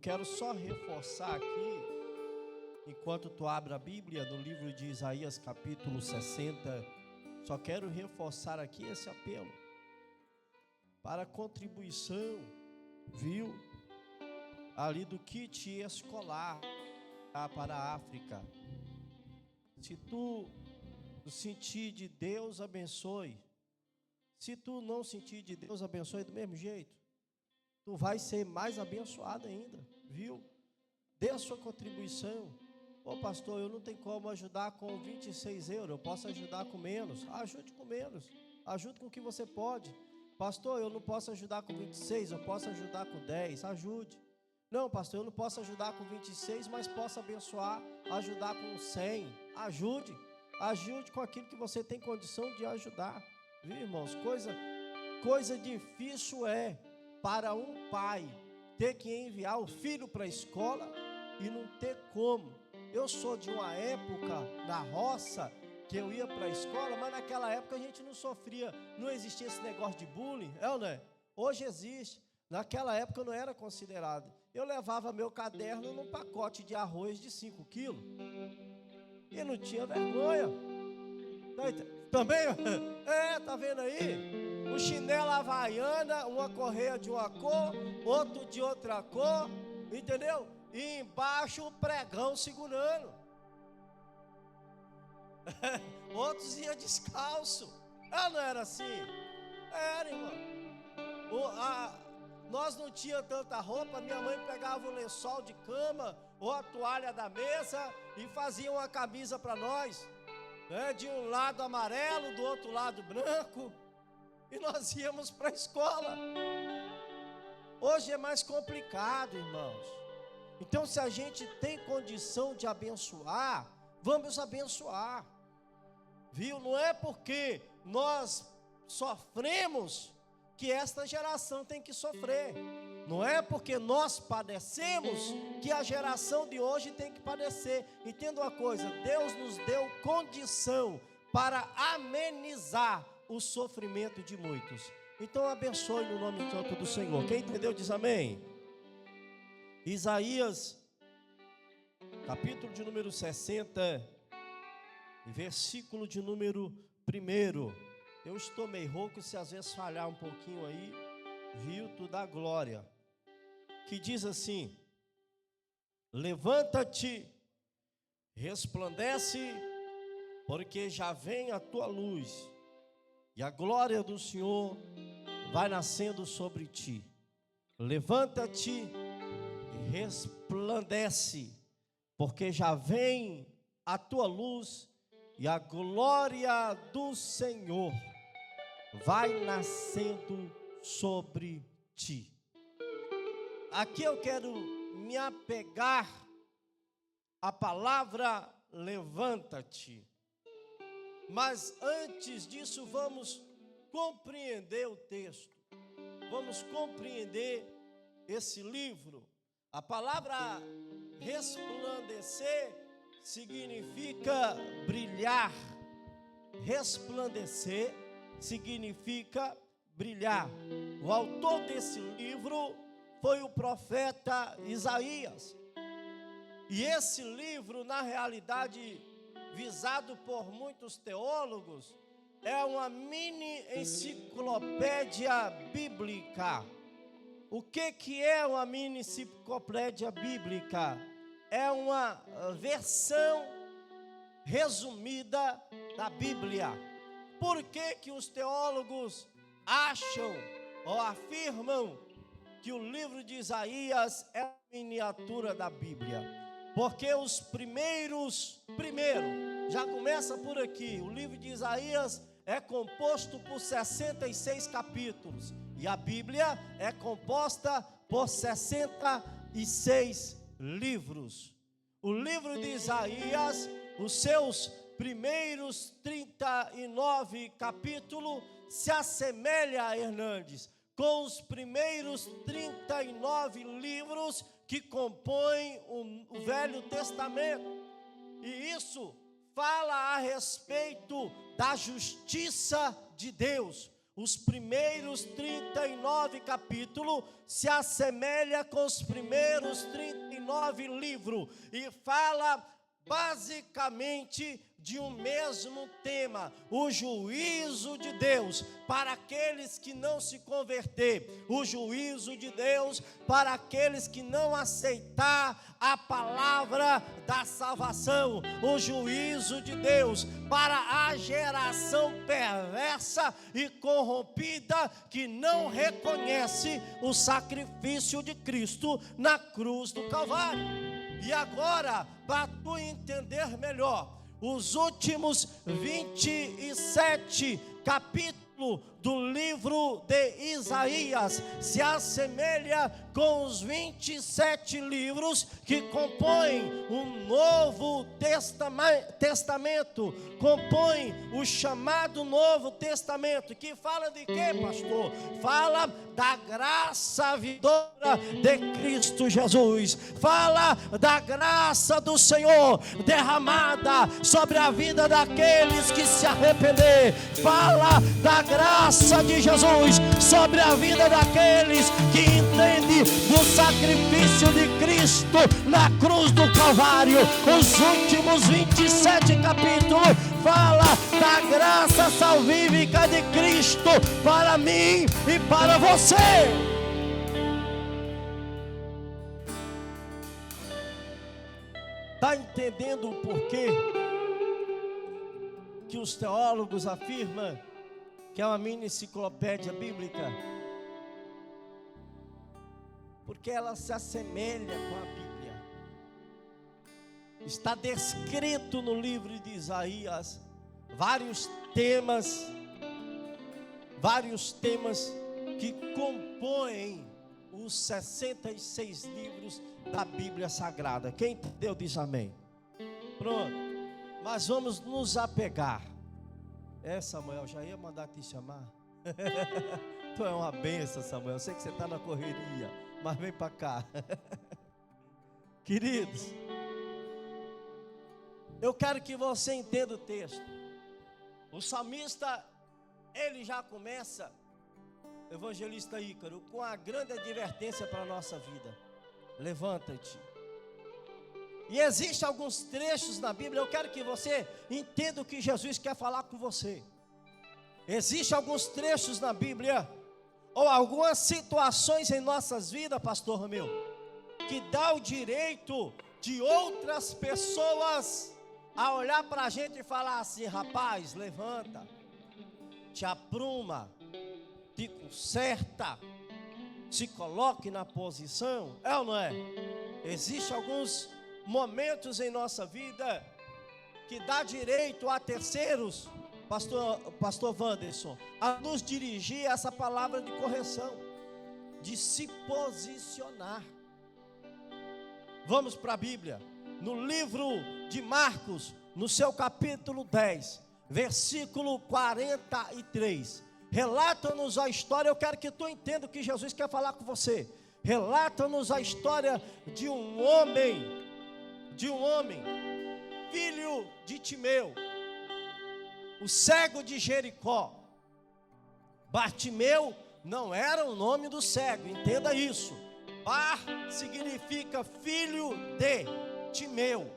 Quero só reforçar aqui, enquanto tu abre a Bíblia, no livro de Isaías, capítulo 60, só quero reforçar aqui esse apelo para contribuição, viu? Ali do kit escolar para a África. Se tu sentir de Deus, abençoe. Se tu não sentir de Deus, abençoe do mesmo jeito. Tu vai ser mais abençoado ainda, viu? Dê a sua contribuição. Ô pastor, eu não tenho como ajudar com 26 euros, eu posso ajudar com menos. Ajude com menos, ajude com o que você pode. Pastor, eu não posso ajudar com 26, eu posso ajudar com 10, ajude. Não, pastor, eu não posso ajudar com 26, mas posso abençoar, ajudar com 100, ajude. Ajude com aquilo que você tem condição de ajudar, viu, irmãos? Coisa difícil é para um pai ter que enviar o filho para a escola e não ter como. Eu sou de uma época na roça que eu ia para a escola, mas naquela época a gente não sofria, não existia esse negócio de bullying, é ou não é? Hoje existe. Naquela época não era considerado. Eu levava meu caderno num pacote de arroz de 5 quilos e não tinha vergonha. Também, tá vendo aí? Um chinelo havaiana, uma correia de uma cor, outro de outra cor, entendeu? E embaixo o pregão segurando. Outros iam descalço. Não era assim? Era, irmão. Nós não tínhamos tanta roupa, minha mãe pegava o lençol de cama ou a toalha da mesa e fazia uma camisa para nós, né? De um lado amarelo, do outro lado branco, e nós íamos para a escola. Hoje é mais complicado, irmãos. Então, se a gente tem condição de abençoar, vamos abençoar, viu? Não é porque nós sofremos que esta geração tem que sofrer. Não é porque nós padecemos que a geração de hoje tem que padecer. Entenda uma coisa, Deus nos deu condição para amenizar o sofrimento de muitos. Então abençoe no nome santo do Senhor. Quem entendeu diz amém. Isaías, capítulo de número 60, versículo de número 1. Eu estou meio rouco, se às vezes falhar um pouquinho aí, viu, tu dá glória. Que diz assim: levanta-te, resplandece, porque já vem a tua luz, e a glória do Senhor vai nascendo sobre ti. Levanta-te e resplandece, porque já vem a tua luz, e a glória do Senhor vai nascendo sobre ti. Aqui eu quero me apegar à palavra levanta-te. Mas antes disso, vamos compreender o texto. Vamos compreender esse livro. A palavra resplandecer significa brilhar. Resplandecer significa brilhar. O autor desse livro foi o profeta Isaías. E esse livro, na realidade, visado por muitos teólogos, é uma mini enciclopédia bíblica. O que é uma mini enciclopédia bíblica? É uma versão resumida da Bíblia. Por que os teólogos acham ou afirmam que o livro de Isaías é a miniatura da Bíblia? Porque os primeiro, já começa por aqui, o livro de Isaías é composto por 66 capítulos, e a Bíblia é composta por 66 livros. O livro de Isaías, os seus primeiros 39 capítulos, se assemelha, Hernandes, com os primeiros 39 livros que compõem o Velho Testamento. E isso fala a respeito da justiça de Deus. os primeiros 39 capítulos se assemelha com os primeiros 39 livros e fala basicamente de um mesmo tema: o juízo de Deus para aqueles que não se converter, o juízo de Deus para aqueles que não aceitar a palavra da salvação, o juízo de Deus para a geração perversa e corrompida que não reconhece o sacrifício de Cristo na cruz do Calvário. E agora, para tu entender melhor, os últimos 27 capítulos do livro de Isaías se assemelha com os 27 livros que compõem o Novo Testamento, compõem o chamado Novo Testamento, que fala de quê, pastor? Fala da graça vindoura de Cristo Jesus, fala da graça do Senhor derramada sobre a vida daqueles que se arrepender, fala da graça de Jesus sobre a vida daqueles que entendem do sacrifício de Cristo na cruz do Calvário. Os últimos 27 capítulos fala da graça salvífica de Cristo para mim e para você. Está entendendo o porquê que os teólogos afirmam que é uma mini enciclopédia bíblica? Porque ela se assemelha com a Bíblia. Está descrito no livro de Isaías vários temas que compõem os 66 livros da Bíblia Sagrada. Quem entendeu diz amém. Pronto, mas vamos nos apegar. Samuel, já ia mandar te chamar. Tu é uma benção, Samuel. Eu sei que você está na correria, mas vem para cá. Queridos, eu quero que você entenda o texto. O salmista, ele já começa, evangelista Ícaro, com a grande advertência para a nossa vida: levanta-te. E existem alguns trechos na Bíblia, eu quero que você entenda o que Jesus quer falar com você. Existem alguns trechos na Bíblia, ou algumas situações em nossas vidas, pastor Romeu, que dá o direito de outras pessoas a olhar para a gente e falar assim: rapaz, levanta, te apruma, te conserta, se coloque na posição. É ou não é? Existem alguns momentos em nossa vida que dá direito a terceiros, pastor Wanderson, a nos dirigir essa palavra de correção, de se posicionar. Vamos para a Bíblia, no livro de Marcos, no seu capítulo 10, versículo 43, relata-nos a história. Eu quero que tu entenda o que Jesus quer falar com você. Relata-nos a história de um homem, filho de Timeu, o cego de Jericó. Bartimeu não era o nome do cego, entenda isso. Bar significa filho de Timeu.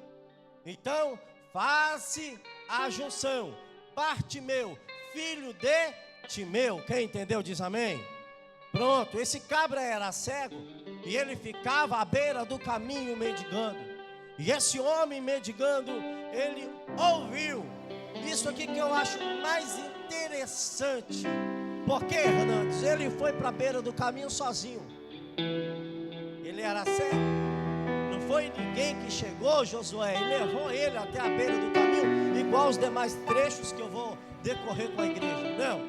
Então, faz-se a junção: Bartimeu, filho de Timeu. Quem entendeu diz amém. Pronto, esse cabra era cego e ele ficava à beira do caminho mendigando. E esse homem mendigando, ele ouviu. Isso aqui que eu acho mais interessante. Porque, Hernandes, ele foi para a beira do caminho sozinho. Ele era cego. Não foi ninguém que chegou, Josué, e levou ele até a beira do caminho, igual os demais trechos que eu vou decorrer com a igreja. Não,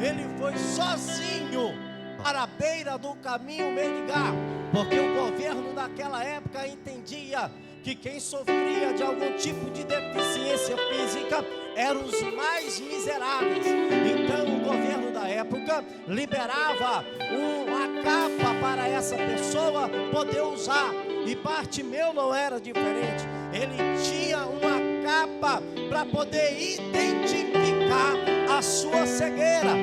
ele foi sozinho para a beira do caminho mendigar. Porque o governo daquela época entendia que quem sofria de algum tipo de deficiência física eram os mais miseráveis. Então o governo da época liberava uma capa para essa pessoa poder usar. E Bartimeu não era diferente. Ele tinha uma capa para poder identificar a sua cegueira,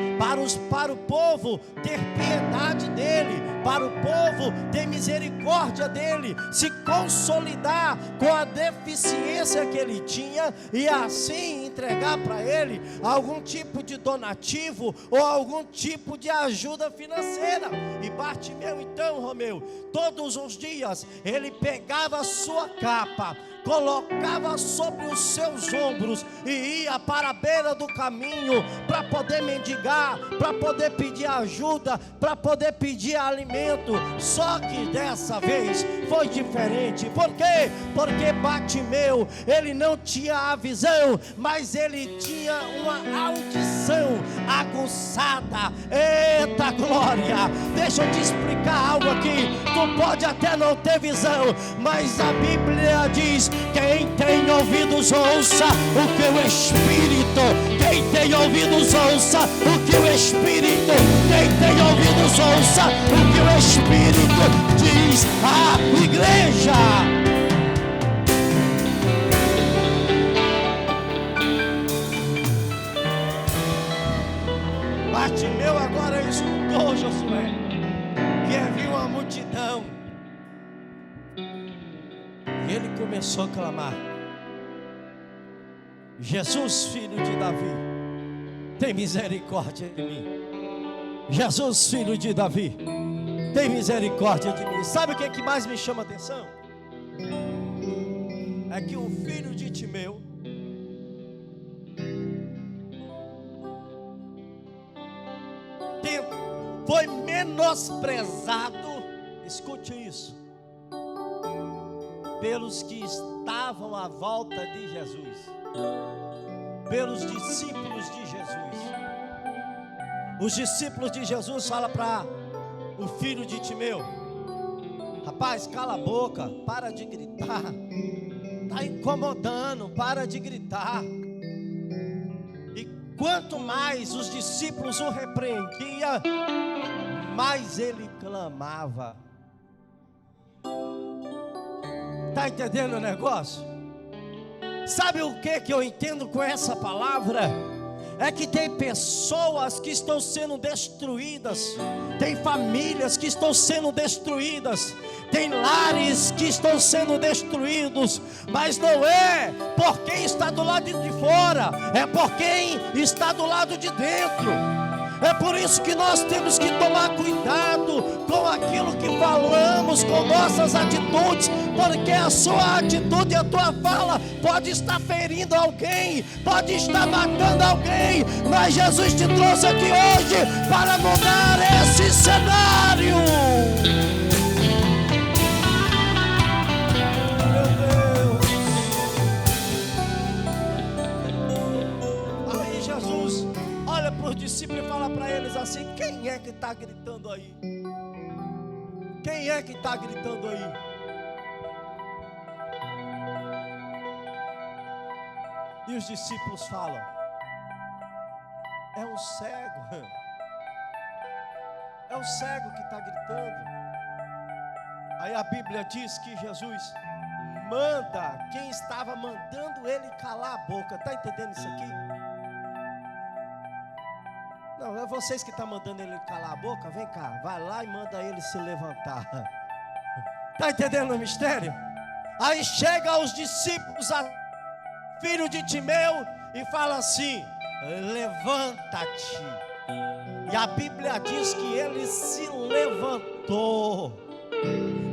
para o povo ter piedade dele, para o povo ter misericórdia dele, se consolidar com a deficiência que ele tinha e assim entregar para ele algum tipo de donativo ou algum tipo de ajuda financeira. E Bartimeu então, Romeu, todos os dias ele pegava a sua capa, colocava sobre os seus ombros e ia para a beira do caminho para poder mendigar, para poder pedir ajuda, para poder pedir alimento. Só que dessa vez foi diferente. Por quê? Porque Bartimeu, ele não tinha a visão, mas ele tinha uma audição aguçada. Eita glória! Deixa eu te explicar algo aqui. Tu pode até não ter visão, mas a Bíblia diz: quem tem ouvidos ouça o que o Espírito, quem tem ouvidos ouça o que o Espírito, quem tem ouvidos ouça o que o Espírito diz à igreja. Bartimeu agora escutou Josué, que havia uma multidão. E ele começou a clamar: Jesus, filho de Davi, tem misericórdia de mim. Jesus, filho de Davi, tem misericórdia de mim. Sabe o que é que mais me chama a atenção? É que o filho de Timeu foi menosprezado, escute isso, pelos que estavam à volta de Jesus, pelos discípulos de Jesus. Os discípulos de Jesus falam para o filho de Timeu: rapaz, cala a boca, para de gritar, está incomodando, para de gritar. E quanto mais os discípulos o repreendiam, mais ele clamava. Está entendendo o negócio? Sabe o que eu entendo com essa palavra? É que tem pessoas que estão sendo destruídas, tem famílias que estão sendo destruídas, tem lares que estão sendo destruídos, mas não é por quem está do lado de fora, é por quem está do lado de dentro. É por isso que nós temos que tomar cuidado com aquilo que falamos, com nossas atitudes, porque a sua atitude e a tua fala pode estar ferindo alguém, pode estar matando alguém, mas Jesus te trouxe aqui hoje para mudar esse cenário. Os discípulos falam para eles assim: quem é que está gritando aí? Quem é que está gritando aí? E os discípulos falam: é um cego. É o cego que está gritando. Aí a Bíblia diz que Jesus manda quem estava mandando ele calar a boca. Está entendendo isso aqui? Não, é vocês que estão mandando ele calar a boca. Vem cá, vai lá e manda ele se levantar. Está entendendo o mistério? Aí chega os discípulos, filho de Timeu, e fala assim: levanta-te. E a Bíblia diz que ele se levantou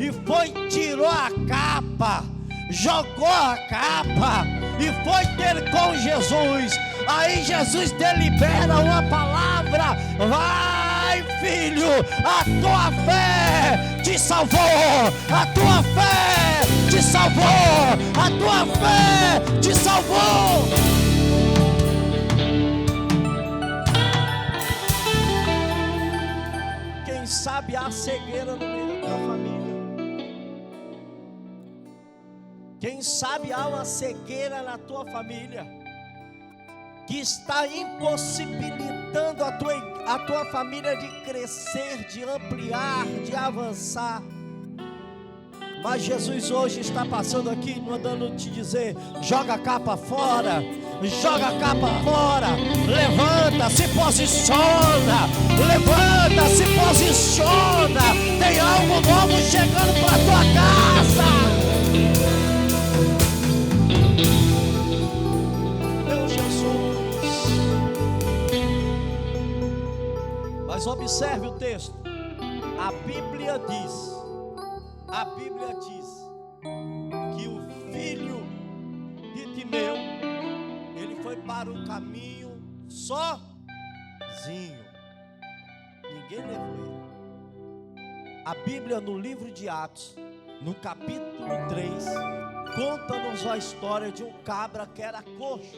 e foi, tirou a capa, jogou a capa e foi ter com Jesus. Aí Jesus delibera uma palavra: vai, filho, a tua fé te salvou, a tua fé te salvou, a tua fé te salvou. Quem sabe há cegueira no meio da tua família. Quem sabe há uma cegueira na tua família que está impossibilitando a tua família de crescer, de ampliar, de avançar. Mas Jesus hoje está passando aqui, mandando te dizer: joga a capa fora, joga a capa fora, levanta, se posiciona, levanta, se posiciona, tem algo novo chegando para tua casa. Meu Jesus. Mas observe o texto. A Bíblia diz que o filho de Timeu, ele foi para o caminho sozinho. Ninguém levou ele. A Bíblia, no livro de Atos, no capítulo 3, conta-nos a história de um cabra que era coxo.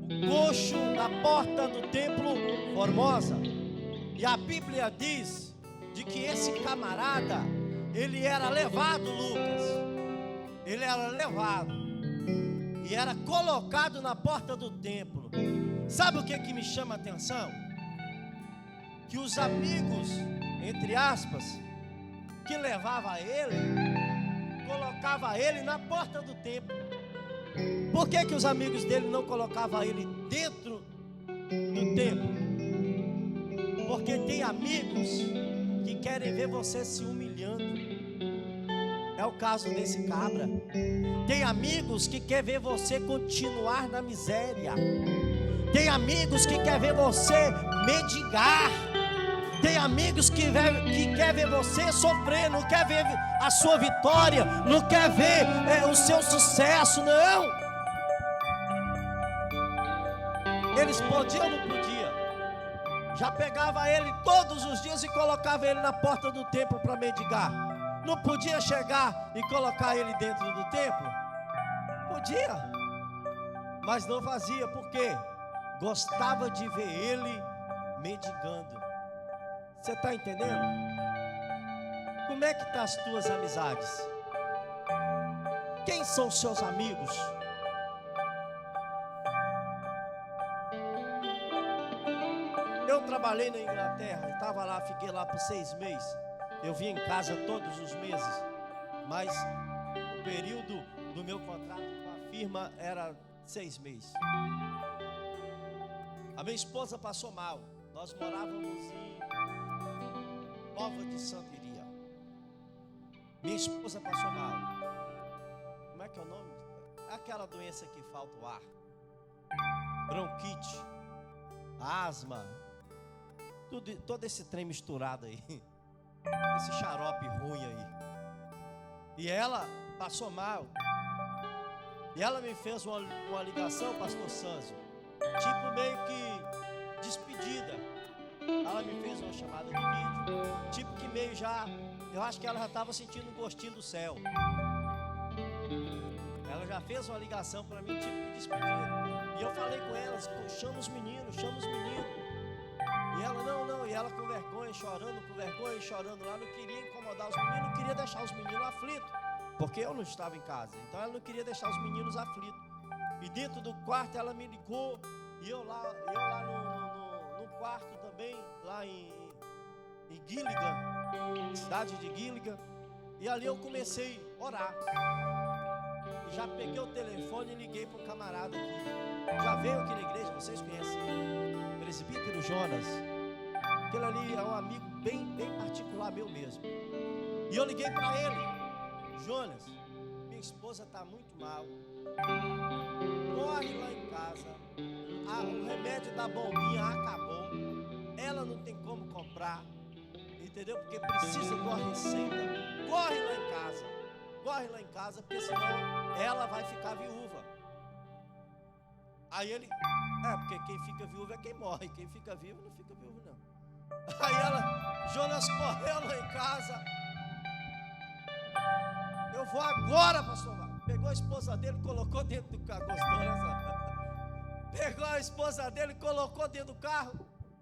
O coxo na porta do templo Formosa. E a Bíblia diz de que esse camarada, ele era levado, Lucas. Ele era levado e era colocado na porta do templo. Sabe o que me chama a atenção? Que os amigos, entre aspas, que levava ele, colocava ele na porta do templo. Por que os amigos dele não colocavam ele dentro do templo? Porque tem amigos que querem ver você se humilhando. É o caso desse cabra. Tem amigos que querem ver você continuar na miséria. Tem amigos que querem ver você mendigar. Tem amigos que querem ver você sofrer, não quer ver a sua vitória, não quer ver o seu sucesso, não. Eles podiam ou não podiam? Já pegava ele todos os dias e colocava ele na porta do templo para mendigar. Não podia chegar e colocar ele dentro do templo? Podia, mas não fazia, porque gostava de ver ele mendigando. Você está entendendo? Como é que estão as tuas amizades? Quem são os seus amigos? Eu trabalhei na Inglaterra, estava lá, fiquei lá por 6 meses. Eu vim em casa todos os meses, mas o período do meu contrato com a firma era 6 meses. A minha esposa passou mal. Nós morávamos em Nova de Santa Iria. Minha esposa passou mal. Como é que é o nome? Aquela doença que falta o ar. Bronquite, asma, todo esse trem misturado aí. Esse xarope ruim aí. E ela passou mal. E ela me fez uma ligação, pastor Sanzio, tipo meio que despedida. Ela me fez uma chamada de vídeo, tipo que meio já, eu acho que ela já estava sentindo um gostinho do céu. Ela já fez uma ligação para mim, tipo que despedida. E eu falei com ela, chama os meninos. E ela, não, e ela com vergonha, chorando lá, não queria incomodar os meninos, não queria deixar os meninos aflitos, porque eu não estava em casa, então ela não queria deixar os meninos aflitos. E dentro do quarto ela me ligou, e eu lá no quarto também, lá em Gilligan, cidade de Gilligan, e ali eu comecei a orar. E já peguei o telefone e liguei para um camarada aqui, já veio aqui na igreja, vocês conhecem, presbítero Jonas. Aquele ali é um amigo bem particular meu mesmo. E eu liguei para ele: Jonas, minha esposa está muito mal, corre lá em casa, o remédio da bombinha acabou, ela não tem como comprar, entendeu? Porque precisa de uma receita. Corre lá em casa, porque senão ela vai ficar viúva. Aí ele, porque quem fica viúvo é quem morre, quem fica vivo não fica viúvo não. Aí Jonas correu lá em casa. Eu vou agora, pastor Val. Pegou a esposa dele, colocou dentro do carro, pegou a esposa dele, colocou dentro do carro,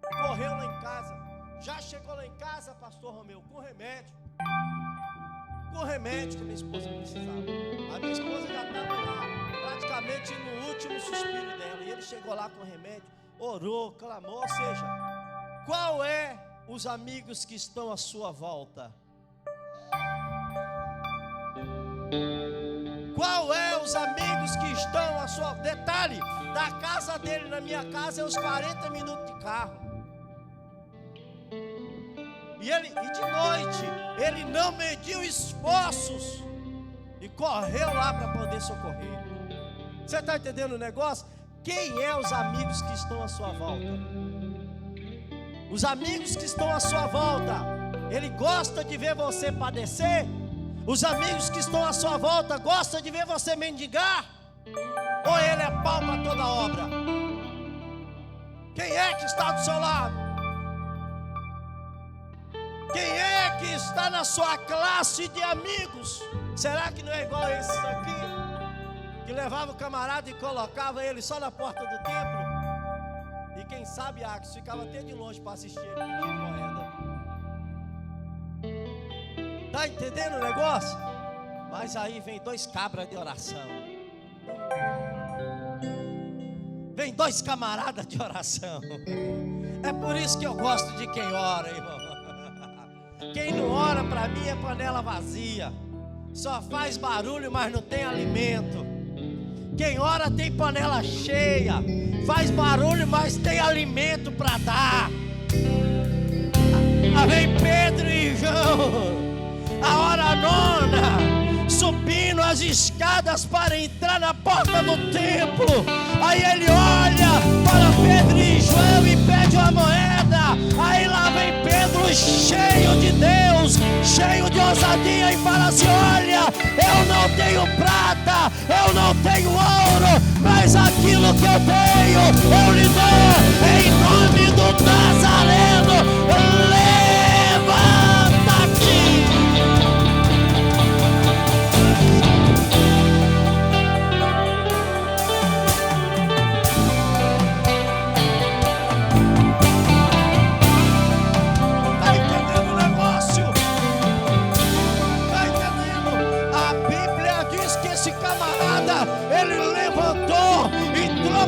correu lá em casa. Já chegou lá em casa, pastor Romeu, com remédio que minha esposa precisava. A minha esposa já estava lá, praticamente no último suspiro dela, e ele chegou lá com remédio, orou, clamou. Ou seja, qual é os amigos que estão à sua volta? Qual é os amigos que estão à sua... Detalhe, da casa dele na minha casa é uns 40 minutos de carro. E de noite, ele não mediu esforços e correu lá para poder socorrer. Você está entendendo o negócio? Quem é os amigos que estão à sua volta? Os amigos que estão à sua volta, ele gosta de ver você padecer? Os amigos que estão à sua volta gostam de ver você mendigar? Ou ele é pau para toda obra? Quem é que está do seu lado? Quem é que está na sua classe de amigos? Será que não é igual esses aqui? Que levava o camarada e colocava ele só na porta do templo? E quem sabe, Acos, ficava até de longe para assistir ele pedir moeda. Está entendendo o negócio? Mas aí vem 2 cabras de oração. Vem 2 camaradas de oração. É por isso que eu gosto de quem ora, irmão. Quem não ora para mim é panela vazia. Só faz barulho, mas não tem alimento. Quem ora tem panela cheia. Faz barulho, mas tem alimento para dar. Vem Pedro e João, a hora nona, subindo as escadas para entrar na porta do templo. Aí ele olha para Pedro e João e pede uma moeda. Aí lá vem Pedro, cheio de Deus, cheio de ousadia, e fala assim: olha, eu não tenho prata, eu não tenho ouro, mas aquilo que eu tenho eu lhe dou, em nome do Nazareno.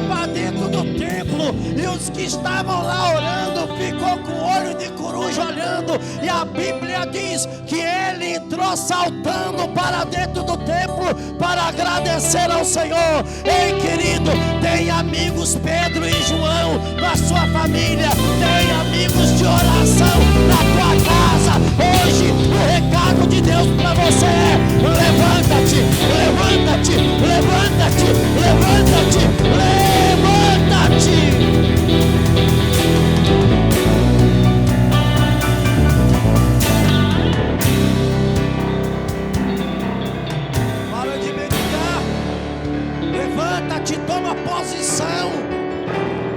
Para dentro do templo, e os que estavam lá orando ficou com o olho de coruja olhando, e a Bíblia diz que ele entrou saltando para dentro do templo para agradecer ao Senhor. Ei, querido, tem amigos Pedro e João na sua família, tem amigos de oração na tua casa. Hoje o recado de Deus para você é: levanta-te, levanta-te, levanta-te, levanta-te, levanta-te. Para de meditar. Levanta-te, toma posição.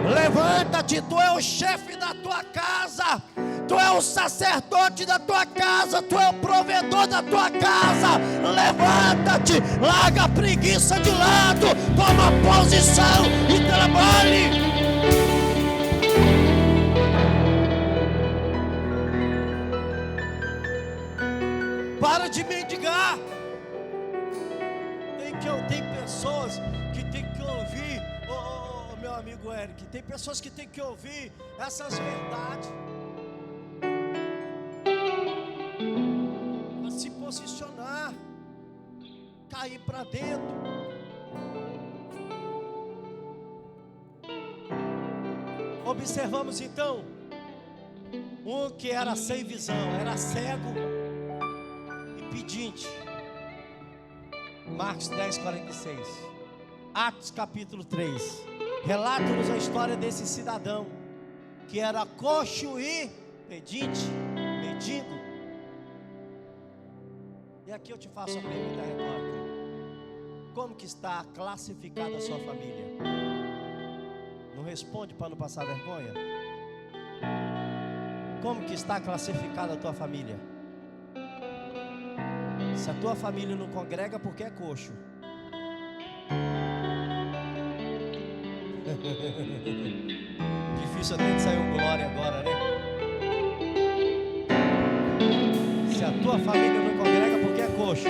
Levanta-te, tu é o chefe da tua casa. Tu é o sacerdote da tua casa, tu é o provedor da tua casa. Levanta-te, larga a preguiça de lado, toma posição e trabalhe. Para de mendigar. Tem pessoas que tem que ouvir, meu amigo Eric, tem pessoas que tem que ouvir essas verdades. Se posicionar, cair para dentro. Observamos então um que era sem visão, era cego e pedinte. Marcos 10:46. Atos capítulo 3 relata-nos a história desse cidadão que era coxo e pedinte, mendigo. E aqui eu te faço uma pergunta retórica: como que está classificada a sua família? Não responde para não passar vergonha. Como que está classificada a tua família? Se a tua família não congrega, porque é coxo. Difícil até de sair um glória agora, né? Se a tua família não congrega, porque é coxo.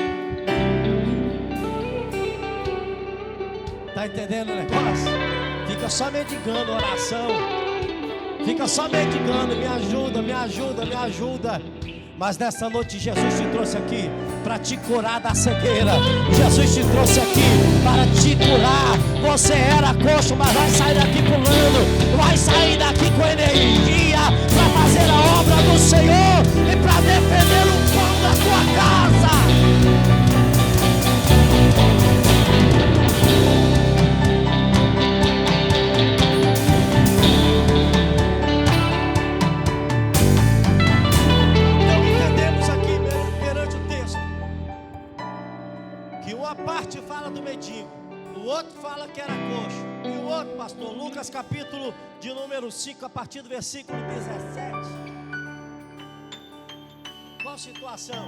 Tá entendendo o negócio? Fica só mendigando oração. Fica só mendigando: me ajuda, me ajuda, me ajuda. Mas nessa noite Jesus te trouxe aqui para te curar da cegueira. Jesus te trouxe aqui para te curar. Você era coxo, mas vai sair daqui pulando. Vai sair daqui com energia para fazer a obra do Senhor e para defender o pão da tua casa. Parte fala do mendigo, o outro fala que era coxo, e o outro, pastor, Lucas capítulo de número 5, a partir do versículo 17. Qual situação?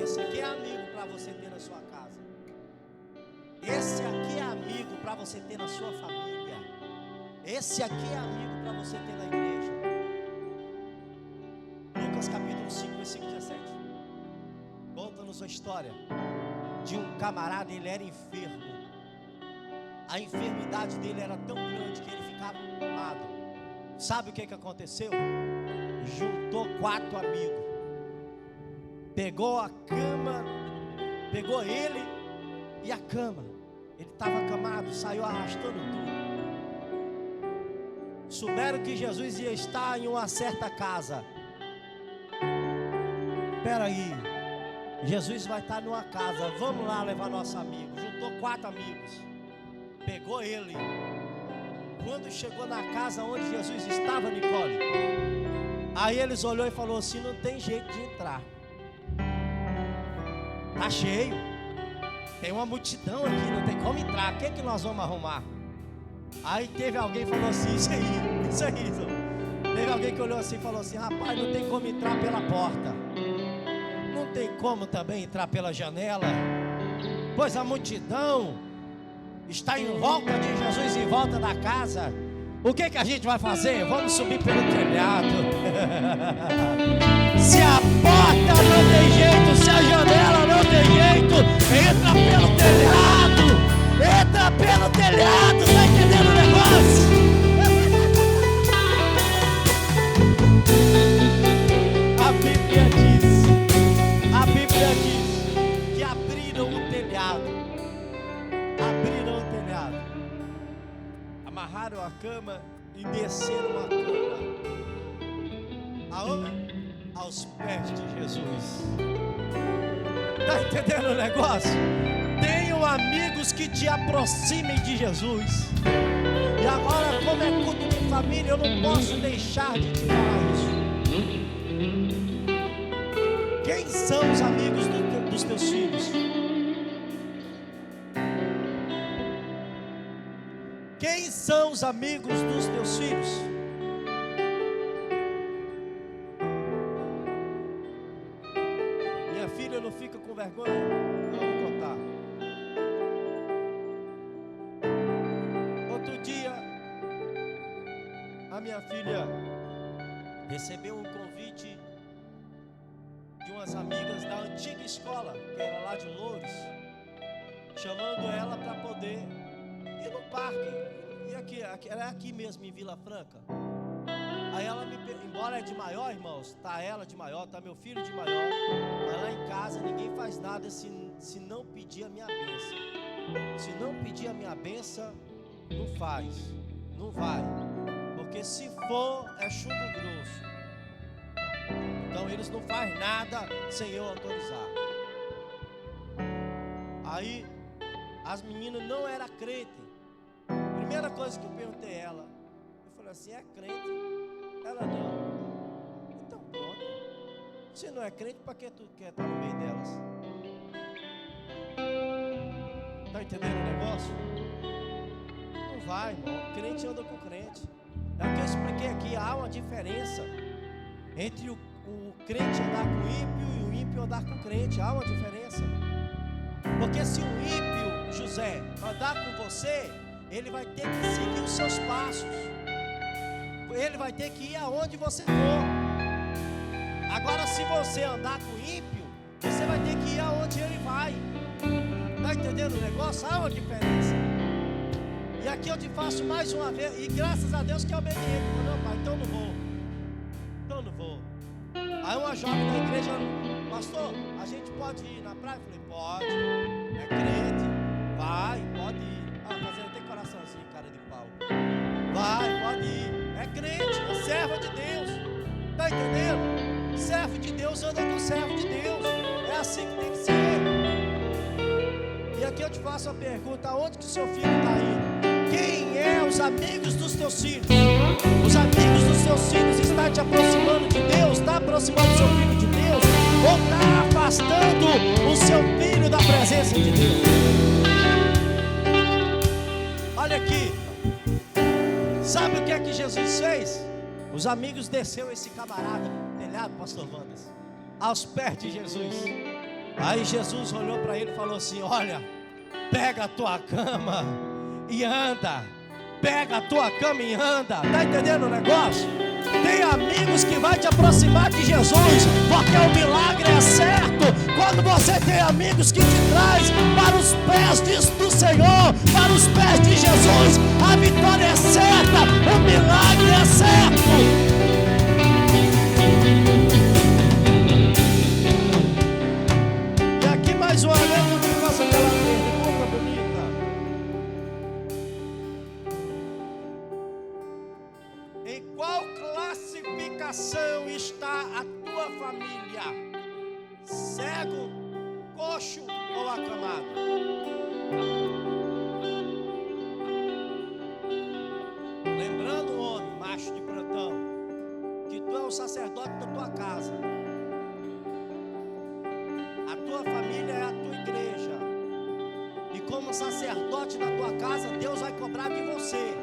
Esse aqui é amigo para você ter na sua casa. Esse aqui é amigo para você ter na sua família. Esse aqui é amigo para você ter na igreja. Lucas capítulo 5, versículo 17. Conta-nos a história de um camarada. Ele era enfermo. A enfermidade dele era tão grande que ele ficava tomado. Sabe o que aconteceu? Juntou 4 amigos, pegou a cama, pegou ele e a cama. Ele estava acamado, saiu arrastando tudo. Souberam que Jesus ia estar em uma certa casa. Espera aí, Jesus vai estar numa casa, vamos lá levar nosso amigo. Juntou 4 amigos, pegou ele. Quando chegou na casa onde Jesus estava, Nicole, aí eles olhou e falou assim: não tem jeito de entrar, tá cheio, tem uma multidão aqui, não tem como entrar, o que é que nós vamos arrumar? Aí teve alguém que falou assim: isso aí. Teve alguém que olhou assim e falou assim: rapaz, não tem como entrar pela porta, não tem como também entrar pela janela, pois a multidão está em volta de Jesus, em volta da casa. O que a gente vai fazer? Vamos subir pelo telhado. Se a porta não tem jeito, se a janela não tem jeito, entra pelo telhado. Entra pelo telhado, tá entendendo o negócio? A Bíblia diz que abriram o telhado. Amarraram a cama e desceram a cama. Aonde? Aos pés de Jesus. Está entendendo o negócio? Tenham amigos que te aproximem de Jesus. E agora, como é culto de família, eu não posso deixar de te falar isso. Quem são os amigos dos teus filhos? Quem são os amigos dos teus filhos? Minha filha não fica com vergonha? Não vou contar. Outro dia, a minha filha recebeu um convite de umas amigas da antiga escola, que era lá de Loures, chamando ela para poder ir no parque. E aqui, ela é aqui mesmo em Vila Franca. Aí ela embora é de Maior, irmãos, tá ela de Maior, tá meu filho de Maior, mas lá em casa ninguém faz nada se não pedir a minha bênção. Se não pedir a minha bênção, não faz, não vai, porque se for é chumbo grosso. Então eles não fazem nada sem eu autorizar. Aí as meninas não eram crentes. Primeira coisa que eu perguntei a ela, eu falei assim: é crente? Ela não. Então pronto. Se não é crente, para que tu quer estar no meio delas? Está entendendo o negócio? Não vai, irmão. Crente anda com crente. É o que eu expliquei aqui. Há uma diferença entre o crente andar com o ímpio e o ímpio andar com o crente. Há uma diferença. Porque se o ímpio, José, andar com você, ele vai ter que seguir os seus passos. Ele vai ter que ir aonde você for. Agora, se você andar com o ímpio, você vai ter que ir aonde ele vai. Está entendendo o negócio? Há uma diferença. E aqui eu te faço mais uma vez. E graças a Deus que é obediente. Não, pai, então não vou. Aí uma jovem da igreja: pastor, a gente pode ir na praia? Eu falei: pode, é crente, vai, pode ir. Fazendo até coraçãozinho, cara de pau. Vai, pode ir, é crente, é serva de Deus. Está entendendo? Servo de Deus anda com servo de Deus. É assim que tem que ser. E aqui eu te faço a pergunta: aonde que seu filho está indo? Quem é os amigos dos teus filhos? Os amigos dos seus filhos estão te aproximando de Deus? Está aproximando o seu filho de Deus? Ou está afastando o seu filho da presença de Deus? Olha aqui. Sabe o que é que Jesus fez? Os amigos desceu esse camarada no telhado, pastor Wandas, aos pés de Jesus. Aí Jesus olhou para ele e falou assim: olha, pega a tua cama e anda. Pega a tua cama e anda. Está entendendo o negócio? Tem amigos que vai te aproximar de Jesus, porque o milagre é certo quando você tem amigos que te traz para os pés do Senhor, para os pés de Jesus. A vitória é certa, o milagre é certo. E aqui mais uma vez eu te faço aquela pergunta bonita: em qual classificação está a tua família? Cego, coxo ou acamado? Lembrando, homem, macho de plantão, que tu é o sacerdote da tua casa. A tua família é a tua igreja. E como sacerdote da tua casa, Deus vai cobrar de você.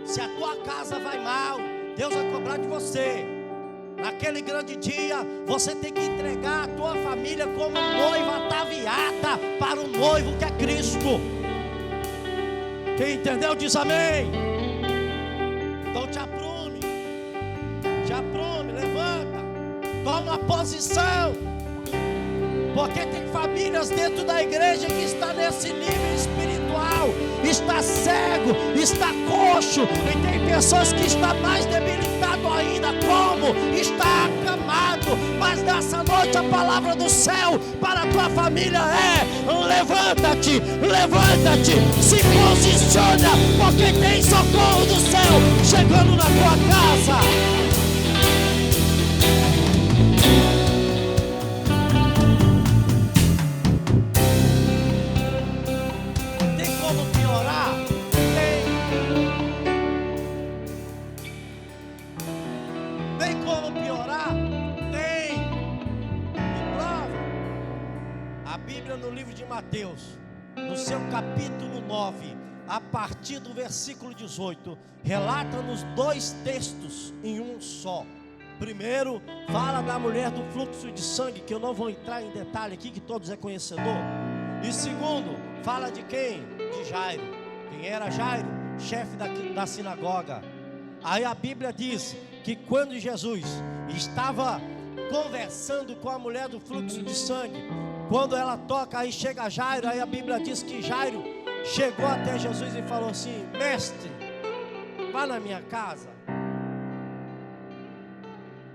Se a tua casa vai mal, Deus vai cobrar de você. Naquele grande dia, você tem que entregar a tua família como noiva ataviada para o noivo que é Cristo. Quem entendeu diz amém. Então te aprume, levanta, toma uma posição. Porque tem famílias dentro da igreja que está nesse nível espiritual, está cego, está coxo, e tem pessoas que estão mais debilitado ainda, como está acamado. Mas nessa noite a palavra do céu para a tua família é: levanta-te, se posiciona, porque tem socorro do céu chegando na tua casa. No livro de Mateus, no seu capítulo 9, a partir do versículo 18, relata-nos dois textos em um só. Primeiro, fala da mulher do fluxo de sangue, que eu não vou entrar em detalhe aqui, que todos é conhecedor. E segundo, fala de quem? De Jairo. Quem era Jairo? Chefe da sinagoga. Aí a Bíblia diz que quando Jesus estava conversando com a mulher do fluxo de sangue, quando ela toca, aí chega Jairo. Aí a Bíblia diz que Jairo chegou até Jesus e falou assim: mestre, vá na minha casa,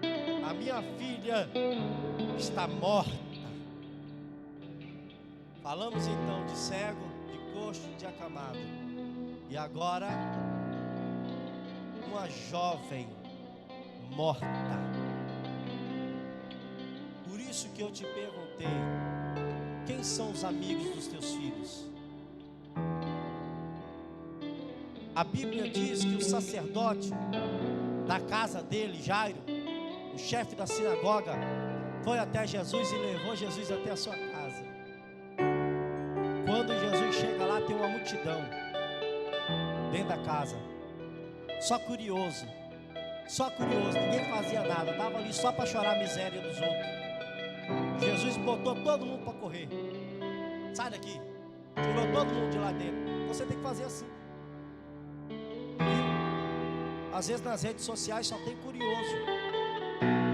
a minha filha está morta. Falamos então de cego, de coxo, de acamado. E agora, uma jovem morta. Por isso que eu te perguntei: quem são os amigos dos teus filhos? A Bíblia diz que o sacerdote da casa dele, Jairo, o chefe da sinagoga, foi até Jesus e levou Jesus até a sua casa. Quando Jesus chega lá, tem uma multidão dentro da casa. Só curioso, ninguém fazia nada, estava ali só para chorar a miséria dos outros. Jesus botou todo mundo para correr. Sai daqui. Tirou todo mundo de lá dentro. Você tem que fazer assim. E, às vezes nas redes sociais só tem curioso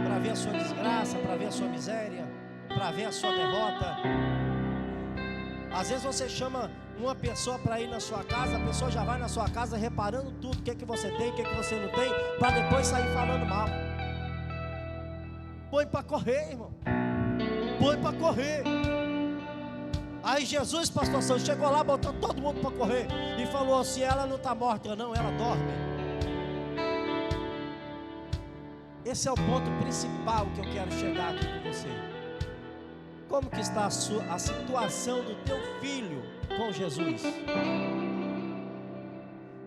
para ver a sua desgraça, para ver a sua miséria, para ver a sua derrota. Às vezes você chama uma pessoa para ir na sua casa, a pessoa já vai na sua casa reparando tudo, o que você tem, o que você não tem, para depois sair falando mal. Põe para correr, irmão. Põe para correr. Aí Jesus, pastor Santos, chegou lá, botou todo mundo para correr e falou assim: ela não está morta, não, ela dorme. Esse é o ponto principal que eu quero chegar aqui com você. Como que está a situação do teu filho com Jesus?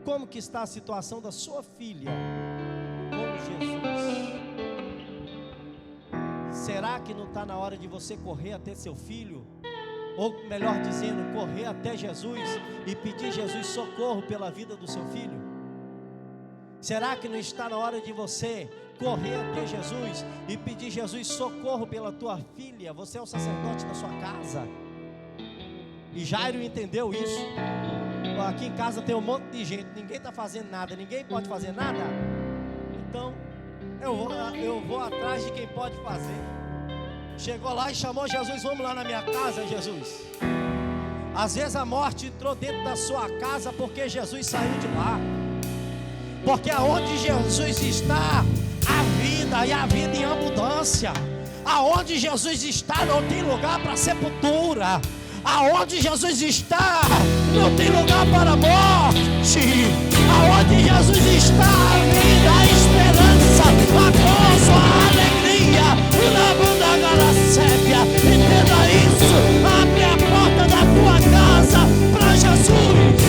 Como que está a situação da sua filha com Jesus? Será que não está na hora de você correr até seu filho? Ou melhor dizendo, correr até Jesus e pedir Jesus socorro pela vida do seu filho? Será que não está na hora de você correr até Jesus e pedir Jesus socorro pela tua filha? Você é o sacerdote da sua casa. E Jairo entendeu isso. Aqui em casa tem um monte de gente, ninguém está fazendo nada, ninguém pode fazer nada. Então eu vou atrás de quem pode fazer. Chegou lá e chamou Jesus: vamos lá na minha casa, Jesus. Às vezes a morte entrou dentro da sua casa porque Jesus saiu de lá. Porque aonde Jesus está, a vida, e a vida em abundância. Aonde Jesus está não tem lugar para sepultura. Aonde Jesus está não tem lugar para a morte. Aonde Jesus está, a vida, a esperança, a gozo, a alegria. Entenda isso. Abre a porta da tua casa para Jesus.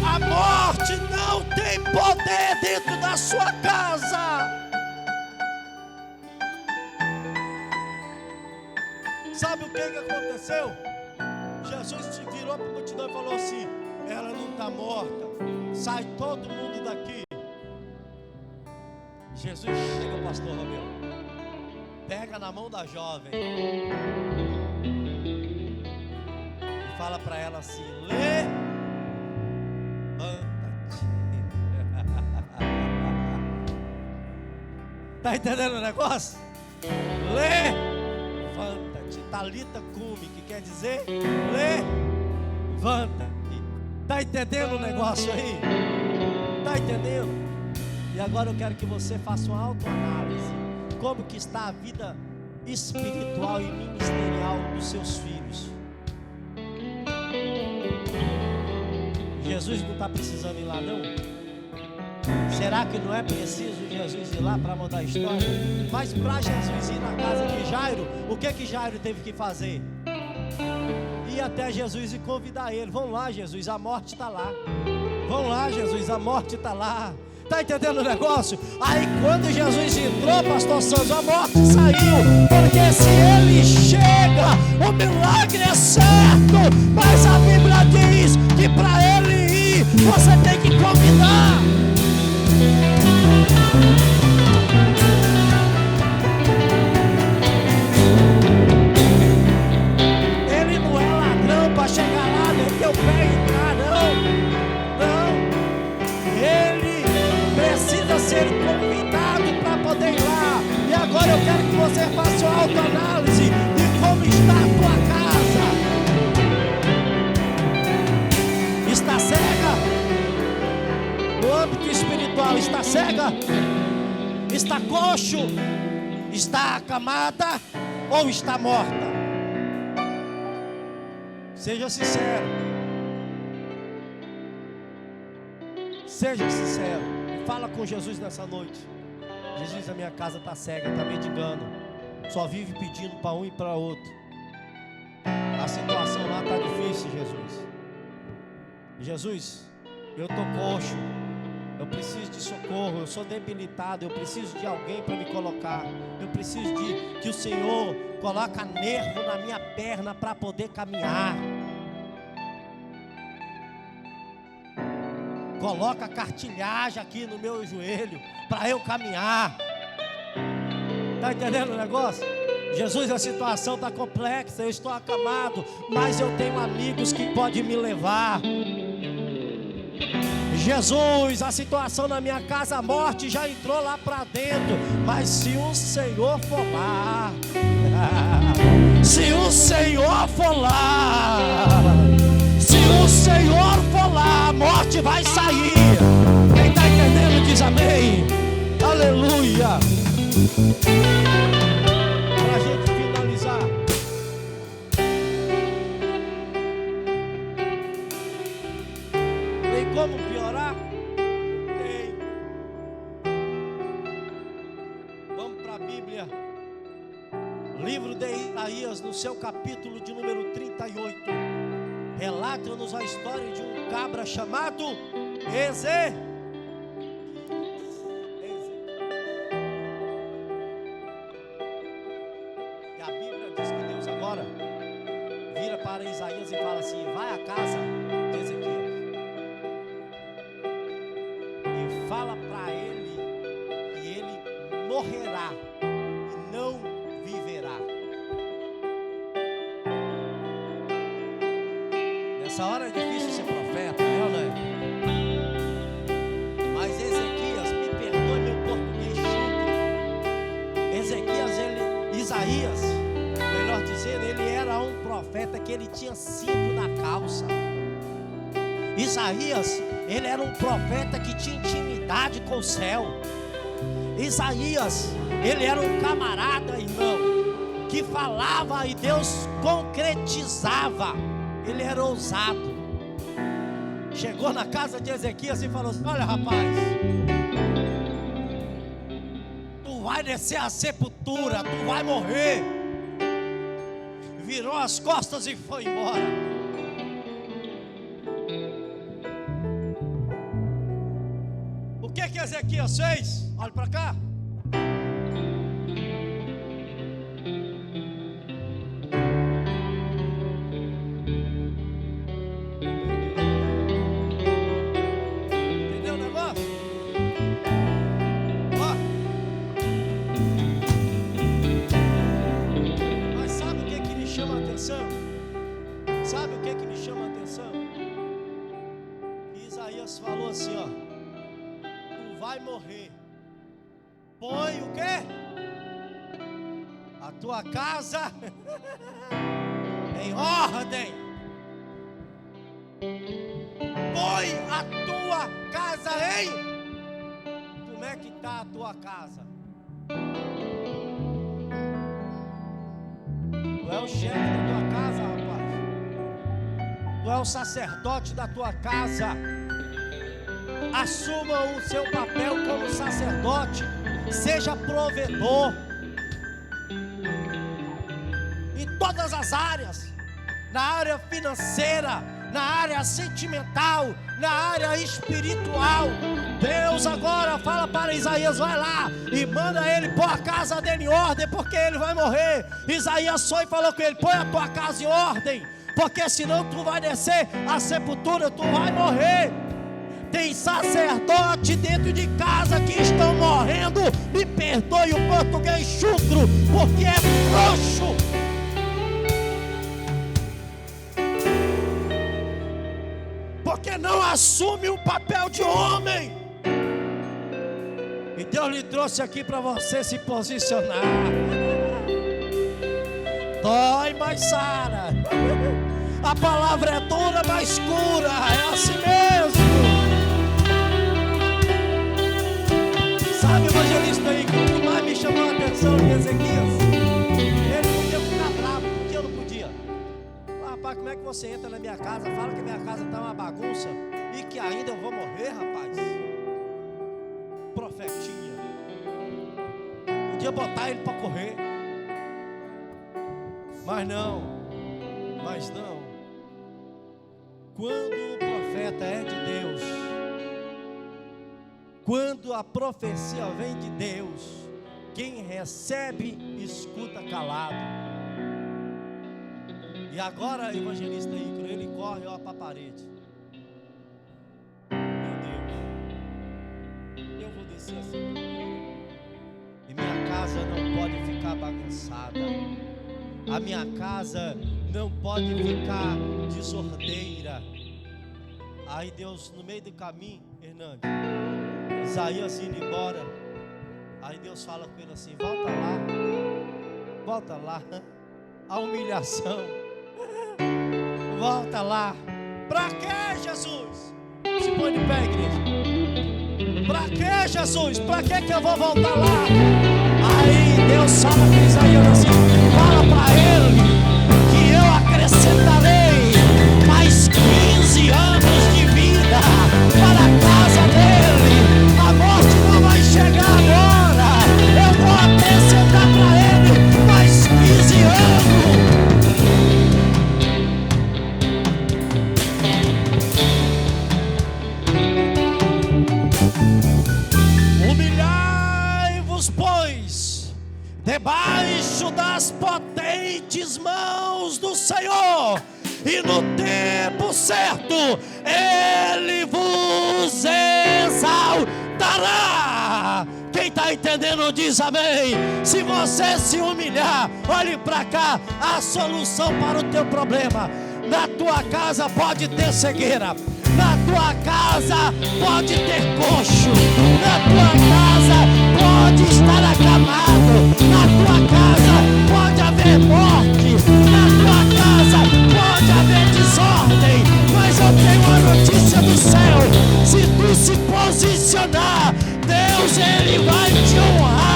A morte não tem poder dentro da sua casa. Sabe o que aconteceu? Jesus se virou para a multidão e falou assim: ela não está morta, sai todo mundo daqui. Jesus chega, pastor Romeu, pega na mão da jovem e fala para ela assim: levanta-te. Está entendendo o negócio? Levanta-te. Talita cumi, que quer dizer levanta-te. Está entendendo o negócio aí? Está entendendo? E agora eu quero que você faça uma autoanálise. Como que está a vida espiritual e ministerial dos seus filhos? Jesus não está precisando ir lá, não? Será que não é preciso Jesus ir lá para mudar a história? Mas para Jesus ir na casa de Jairo, o que Jairo teve que fazer? Ir até Jesus e convidar ele: vamos lá, Jesus, a morte está lá. Vamos lá, Jesus, a morte está lá. Está entendendo o negócio? Aí quando Jesus entrou, pastor Santos, a morte saiu. Porque se ele chega, o milagre é certo. Mas a Bíblia diz que para ele ir, você tem que convidar. Ele não é ladrão para chegar lá, meter o pé e entrar, não. Ele precisa ser convidado para poder ir lá. E agora eu quero que você faça uma autoanálise de como está a tua casa. Está cega? No âmbito espiritual, está cega? Está coxo? Está acamada? Ou está morta? Seja sincero. Seja sincero. Fala com Jesus nessa noite. Jesus, a minha casa está cega, está mendigando. Só vive pedindo para um e para outro. A situação lá está difícil, Jesus. Jesus, eu estou coxo. Eu preciso de socorro, eu sou debilitado, eu preciso de alguém para me colocar. Eu preciso de que o Senhor coloque nervo na minha perna para poder caminhar. Coloca cartilhagem aqui no meu joelho para eu caminhar. Está entendendo o negócio? Jesus, a situação está complexa, eu estou acamado, mas eu tenho amigos que podem me levar. Jesus, a situação na minha casa, a morte já entrou lá para dentro. Mas se o Senhor for lá, se o Senhor for lá, se o Senhor for lá, a morte vai sair. Quem está entendendo diz amém. Aleluia. Para a gente finalizar, tem como piorar? Tem. Vamos para a Bíblia. Livro de Isaías, no seu capítulo de número 38, relata-nos a história de um cabra chamado Ezequias. E a Bíblia diz que Deus agora vira para Isaías e fala assim: vai à casa de Ezequias e fala para ele que ele morrerá e não viverá. Nessa hora é difícil ser profeta, não é? Mas Ezequias, me perdoe meu português chucro. Isaías, melhor dizendo, ele era um profeta que ele tinha cinto na calça. Isaías, ele era um profeta que tinha intimidade com o céu. Isaías, ele era um camarada, irmão, que falava e Deus concretizava. Ele era ousado. Chegou na casa de Ezequias e falou assim: olha, rapaz, tu vai descer a sepultura, tu vai morrer. Virou as costas e foi embora. O que Ezequias fez? Olha para cá. Sabe o que me chama a atenção? Isaías falou assim, ó: tu vai morrer. Põe o quê? A tua casa em ordem. Põe a tua casa em... Como é que está a tua casa? Tu é o chefe da tua casa, rapaz. Tu é o sacerdote da tua casa. Assuma o seu papel como sacerdote. Seja provedor em todas as áreas. Na área financeira, na área sentimental, na área espiritual. Deus agora fala para Isaías: vai lá e manda ele pôr a casa dele em ordem, porque ele vai morrer. Isaías foi e falou com ele: põe a tua casa em ordem, porque senão tu vai descer a sepultura, tu vai morrer. Tem sacerdote dentro de casa que estão morrendo. Me perdoe o português chucro, porque é frouxo. Porque não assume o papel de homem. E Deus lhe trouxe aqui para você se posicionar. Dói, mas sara. A palavra é dura, mas cura. É assim mesmo. Sabe, evangelista aí, quanto mais me chamou a atenção de Ezequias, ele podia ficar bravo, porque eu não podia. Rapaz, como é que você entra na minha casa, fala que a minha casa está uma bagunça e que ainda eu vou morrer, rapaz? Profetinha. Podia botar ele para correr. Mas não. Quando o profeta é de Deus, quando a profecia vem de Deus, quem recebe, escuta calado. E agora, evangelista Ícaro, ele corre para a parede. Meu Deus, eu vou descer assim. E minha casa não pode ficar bagunçada. A minha casa não pode ficar desordeira. Aí Deus, no meio do caminho, Hernandes, Isaías indo embora, aí Deus fala com ele assim: volta lá, a humilhação, volta lá. Pra que, Jesus? Se põe de pé, igreja. Pra que, Jesus? Pra que eu vou voltar lá? Aí Deus fala com Isaías assim: fala pra ele que eu acrescentarei mais 15 anos de vida para a casa dele. A morte não vai chegar agora. Eu vou acrescentar para ele mais 15 anos. Humilhai-vos, pois, debaixo das potentes mãos do Senhor, e no tempo certo Ele vos exaltará. Quem está entendendo diz amém. Se você se humilhar, olhe para cá, a solução para o teu problema. Na tua casa pode ter cegueira, na tua casa pode ter coxo, na tua casa pode estar acamado, na tua casa pode haver morte, na tua casa pode haver desordem, mas eu tenho uma notícia do céu: se tu se posicionar, Deus, Ele vai te honrar.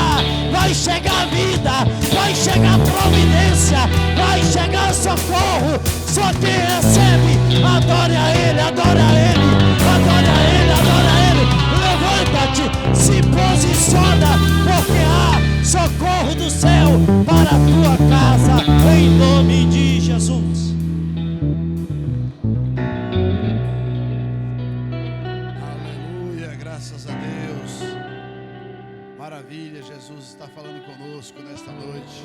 Vai chegar vida, vai chegar providência, vai chegar socorro. Só quem recebe, adore a Ele, adore a Ele, adore a Ele, adore a Ele. Levanta-te, se posiciona, porque há socorro do céu para a tua casa, em nome de Jesus. Aleluia, graças a Deus. Maravilha, Jesus está falando conosco nesta noite.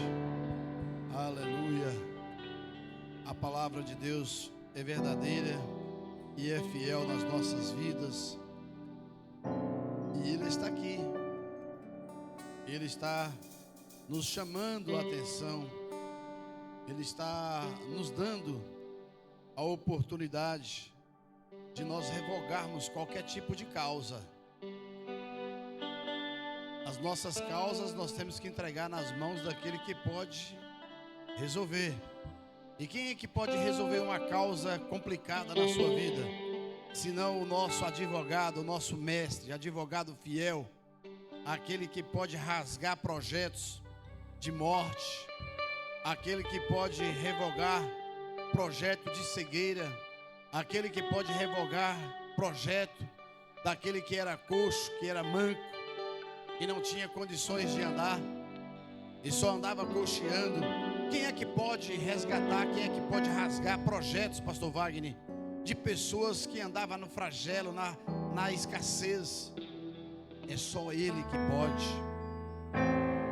Aleluia. A palavra de Deus é verdadeira e é fiel nas nossas vidas. E Ele está aqui. Ele está nos chamando a atenção. Ele está nos dando a oportunidade de nós revogarmos qualquer tipo de causa. As nossas causas nós temos que entregar nas mãos daquele que pode resolver. E quem é que pode resolver uma causa complicada na sua vida? Senão o nosso advogado, o nosso mestre, advogado fiel, aquele que pode rasgar projetos de morte, aquele que pode revogar projeto de cegueira, aquele que pode revogar projeto daquele que era coxo, que era manco, que não tinha condições de andar e só andava coxeando. Quem é que pode resgatar, quem é que pode rasgar projetos, pastor Wagner, de pessoas que andavam no flagelo, na escassez? É só Ele que pode.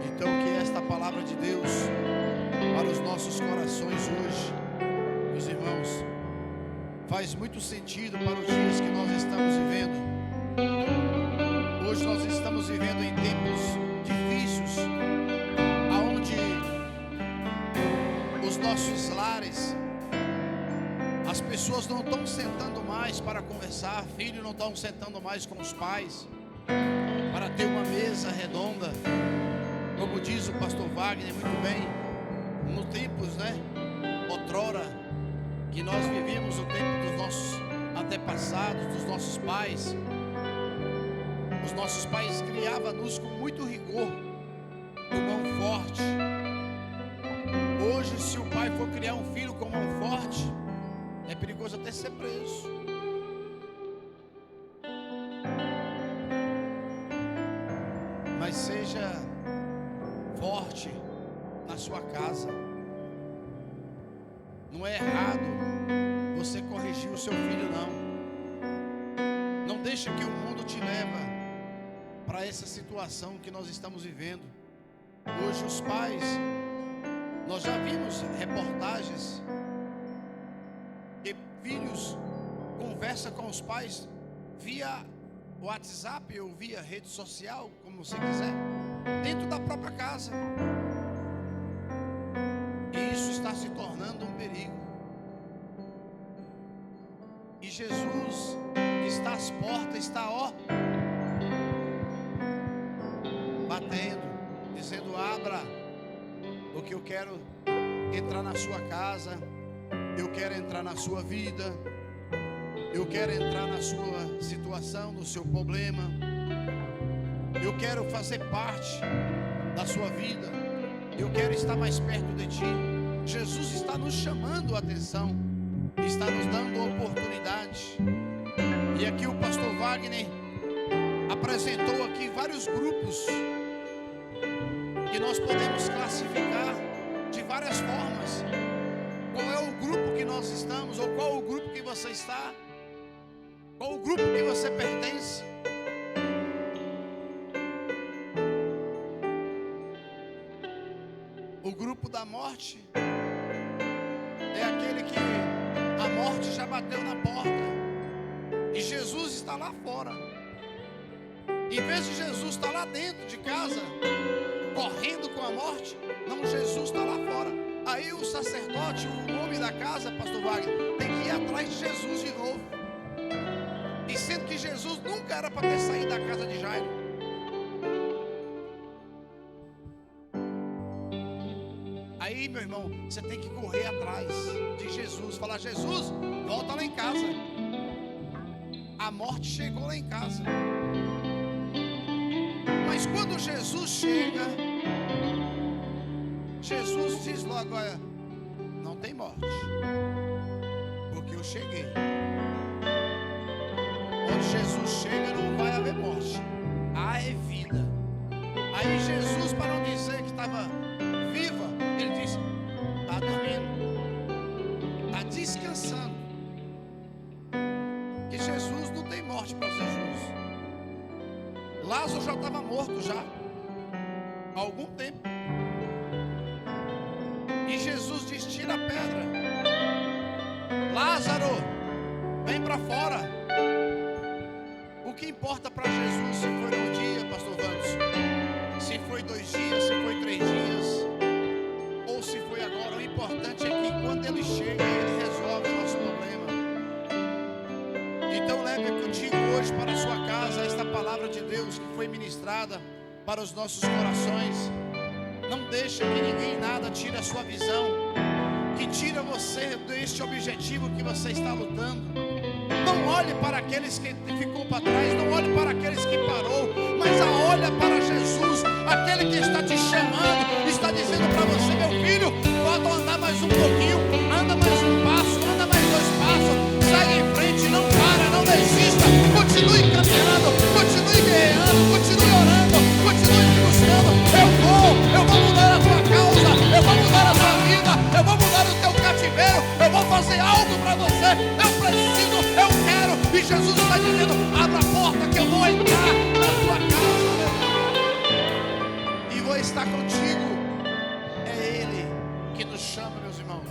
Então que esta palavra de Deus para os nossos corações hoje, meus irmãos, faz muito sentido para os dias que nós estamos vivendo. Hoje nós estamos vivendo em tempos difíceis, aonde os nossos lares, as pessoas não estão sentando mais para conversar, filhos não estão sentando mais com os pais para ter uma mesa redonda, como diz o pastor Wagner muito bem, no tempos, outrora, que nós vivíamos o tempo dos nossos antepassados, dos nossos pais. Os nossos pais criavam-nos com muito rigor, com mão forte. Hoje, se o pai for criar um filho com mão forte, é perigoso até ser preso. Mas seja forte na sua casa. Não é errado você corrigir o seu filho, não. Não deixa que o mundo te leve para essa situação que nós estamos vivendo. Hoje os pais, nós já vimos reportagens que filhos conversam com os pais via WhatsApp ou via rede social, como você quiser, dentro da própria casa. E isso está se tornando um perigo. E Jesus está às portas, está, ó, batendo, dizendo: abra, porque eu quero entrar na sua casa, eu quero entrar na sua vida, eu quero entrar na sua situação, no seu problema, eu quero fazer parte da sua vida, eu quero estar mais perto de ti. Jesus está nos chamando a atenção, está nos dando a oportunidade. E aqui o pastor Wagner apresentou aqui vários grupos que nós podemos classificar de várias formas. Qual é o grupo que nós estamos, ou qual o grupo que você está? Qual o grupo que você pertence? O grupo da morte é aquele que a morte já bateu na porta e Jesus está lá fora. Em vez de Jesus estar lá dentro de casa, correndo com a morte, não, Jesus está lá fora. Aí o sacerdote, o homem da casa, pastor Wagner, tem que ir atrás de Jesus de novo. E sendo que Jesus nunca era para ter saído da casa de Jairo. Aí, meu irmão, você tem que correr atrás de Jesus, falar: Jesus, volta lá em casa. A morte chegou lá em casa. Mas quando Jesus chega, Jesus diz logo: olha, não tem morte, porque eu cheguei. Onde Jesus chega não vai haver morte, há é vida. Aí Jesus, para não dizer que estava viva, ele disse: está dormindo, está descansando. Que Jesus não tem morte para Jesus. Lázaro já estava morto já há algum tempo. E Jesus diz: tira a pedra. Lázaro, vem para fora. O que importa para Jesus se foi um dia, pastor Vantos, se foi 2 dias, se foi 3 dias, ou se foi agora? O importante é que quando ele chega, ele resolve o nosso problema. Então leve contigo hoje para a sua casa esta palavra de Deus que foi ministrada para os nossos corações. Não deixa que ninguém nada tire a sua visão, que tira você deste objetivo que você está lutando. Não olhe para aqueles que ficou para trás, não olhe para aqueles que parou, mas olha para Jesus, aquele que está te chamando, está dizendo para você: meu filho, pode andar mais um pouquinho, anda mais um passo, anda mais 2 passos, sai em frente, não para, não desista, continue caminhando, continue guerreando, continue orando, continue buscando. Eu vou mudar a tua causa, eu vou mudar a tua vida, eu vou mudar o teu cativeiro, eu vou fazer algo para você, eu preciso, eu quero. E Jesus está dizendo: abra a porta que eu vou entrar na tua casa e vou estar contigo. É Ele que nos chama, meus irmãos.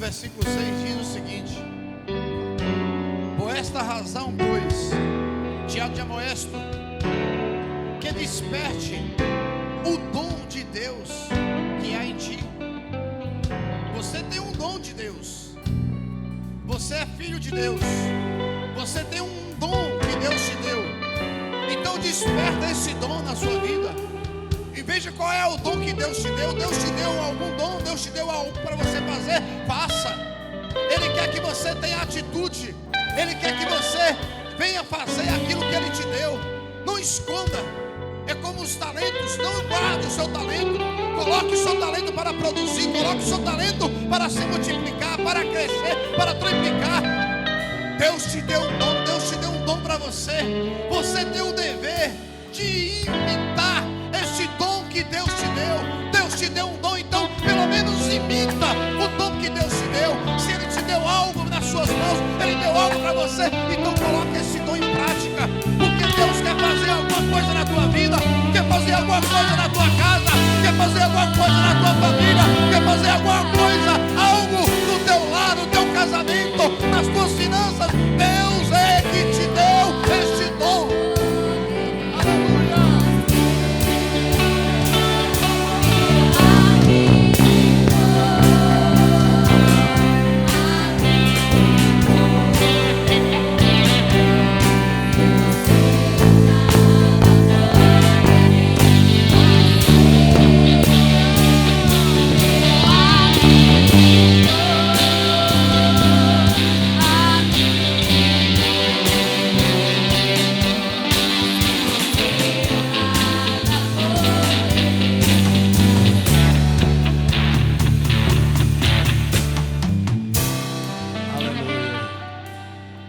versículo 6 diz o seguinte: por esta razão, pois, te admoesto que desperte o dom de Deus que há em ti. Você tem um dom de Deus. Você é filho de Deus. Você tem um dom que Deus te deu. Então desperta esse dom na sua vida. E veja qual é o dom que Deus te deu. Deus te deu algum dom, Deus te deu algo para você fazer. Faça. Ele quer que você tenha atitude. Ele quer que você venha fazer aquilo que Ele te deu. Não esconda. É como os talentos. Não guarde o seu talento. Coloque o seu talento para produzir. Coloque o seu talento para se multiplicar, para crescer, para triplicar. Deus te deu um dom. Deus te deu um dom para você. Você tem o dever de imitar esse dom que Deus te deu. Deus te deu um dom, então pelo menos imita o dom que Deus te deu. Se Ele te deu algo nas suas mãos, Ele deu algo para você, então coloque esse dom em prática. Porque Deus quer fazer alguma coisa na tua vida, quer fazer alguma coisa na tua casa, quer fazer alguma coisa na tua família, quer fazer alguma coisa, algo no teu lar, no teu casamento, nas tuas finanças. Deus é que te deu este dom. Aleluia.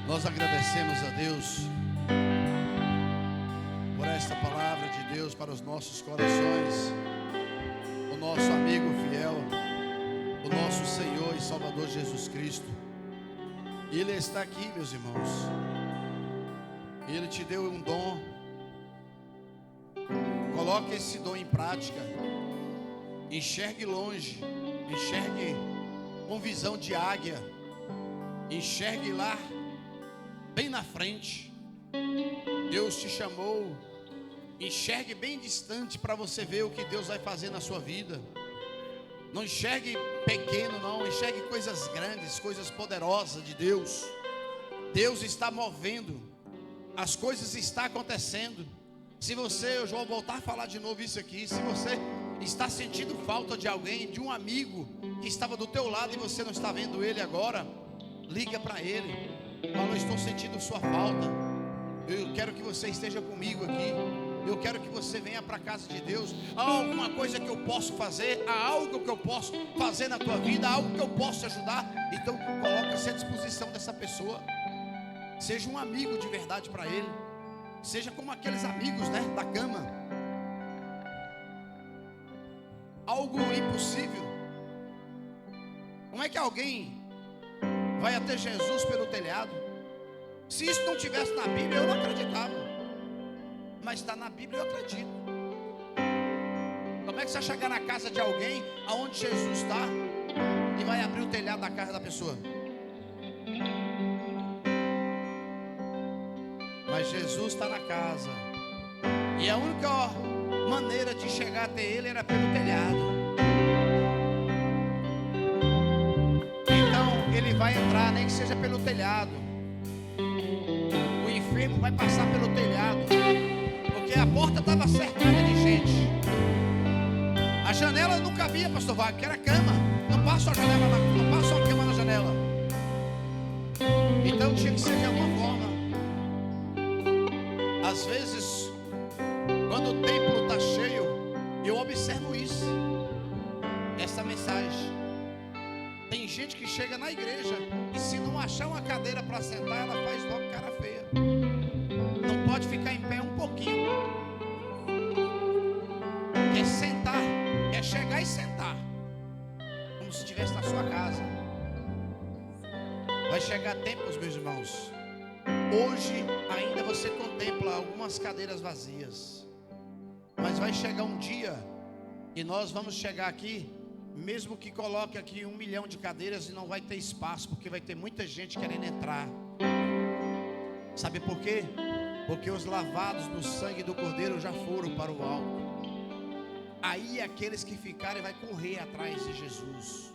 Nós agradecemos a Deus por esta palavra de Deus para os nossos corações. O nosso amigo fiel, o nosso Senhor e Salvador Jesus Cristo. Ele está aqui, meus irmãos. Ele te deu um dom. Coloque esse dom em prática. Enxergue longe. Enxergue com visão de águia. Enxergue lá bem na frente. Deus te chamou. Enxergue bem distante para você ver o que Deus vai fazer na sua vida. Não enxergue pequeno, não. Enxergue coisas grandes, coisas poderosas de Deus. Deus está movendo. As coisas estão acontecendo. Se você, eu vou voltar a falar de novo isso aqui. Se você está sentindo falta de alguém, de um amigo que estava do teu lado e você não está vendo ele agora, liga para ele. Fala: eu estou sentindo sua falta. Eu quero que você esteja comigo aqui. Eu quero que você venha para a casa de Deus. Há alguma coisa que eu posso fazer? Há algo que eu posso fazer na tua vida? Há algo que eu posso te ajudar? Então coloque-se à disposição dessa pessoa. Seja um amigo de verdade para ele. Seja como aqueles amigos, né, da cama. Algo impossível. Como é que alguém vai até Jesus pelo telhado? Se isso não tivesse na Bíblia, eu não acreditava. Mas está na Bíblia, eu acredito. Como é que você vai chegar na casa de alguém aonde Jesus está e vai abrir o telhado da casa da pessoa? Mas Jesus está na casa. E a única maneira de chegar até Ele era pelo telhado. Então Ele vai entrar, nem que seja pelo telhado. O enfermo vai passar pelo telhado. Porque a porta estava cercada de gente. A janela não cabia, pastor Wagner, que era cama. Não passa a janela, não passa a cama na janela. Então tinha que ser de alguma forma. Às vezes, quando o templo está cheio, eu observo isso. Essa mensagem. Tem gente que chega na igreja e se não achar uma cadeira para sentar, ela faz logo cara feia. Não pode ficar em pé um pouquinho. Quer sentar, quer chegar e sentar, como se estivesse na sua casa. Vai chegar tempos, meus irmãos. Hoje ainda você contempla algumas cadeiras vazias, mas vai chegar um dia e nós vamos chegar aqui mesmo que coloque aqui 1 milhão de cadeiras, e não vai ter espaço, porque vai ter muita gente querendo entrar. Sabe por quê? Porque os lavados no sangue do Cordeiro já foram para o alto. Aí aqueles que ficarem vai correr atrás de Jesus.